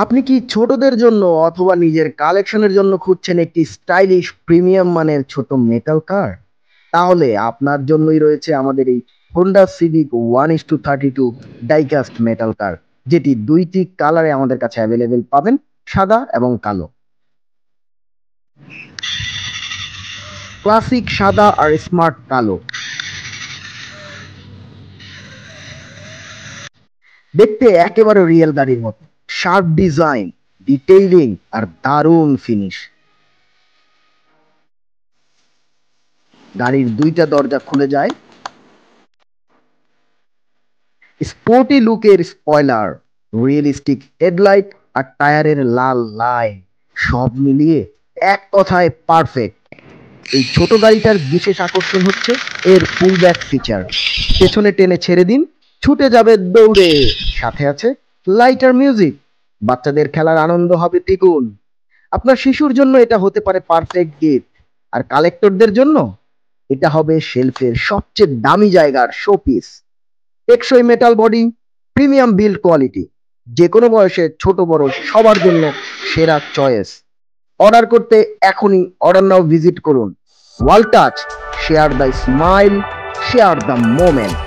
আপনি কি ছোটদের জন্য অথবা নিজের কালেকশনের জন্য খুঁজছেন একটি স্টাইলিশ প্রিমিয়াম মানের ছোট মেটাল কার? তাহলে আপনার জন্যই রয়েছে আমাদের এই হোন্ডা সিভিক 1:32 ডাইকাস্ট মেটাল কার, যেটি দুইটি কালারে আমাদের কাছে অ্যাভেলেবেল পাবেন, সাদা এবং কালো। ক্লাসিক সাদা আর স্মার্ট কালো। দেখতে একেবারে রিয়েল গাড়ির মতো। শার্প ডিজাইন, ডিটেইলিং আর দারুণ ফিনিশ। গাড়ির দুইটা দরজা খুলে যায়। স্পোর্টি লুকের স্পয়লার, রিয়েলিস্টিক হেডলাইট আর টায়ারের লাল লাইন, সব মিলিয়ে এক কথায় পারফেক্ট। এই ছোট গাড়িটার বিশেষ আকর্ষণ হচ্ছে এর ফুল ব্যাক ফিচার। পেছনে টেনে ছেড়ে দিন, ছুটে যাবে দৌড়ে। সাথে আছে লাইটার মিউজিক, বাচ্চাদের খেলার আনন্দ হবে দ্বিগুণ। আপনার শিশুর জন্য এটা হতে পারে পারফেক্ট গিফট, আর কালেক্টরদের জন্য এটা হবে শেলফের সবচেয়ে দামি জায়গার শোপিস। টেকসই metal body, premium build quality, যে কোনো বয়সে ছোট বড় সবার জন্য সেরা চয়েস। অর্ডার করতে এখনই অর্ডার নাও ভিজিট করুন। Wall touch, share the smile, share the moment.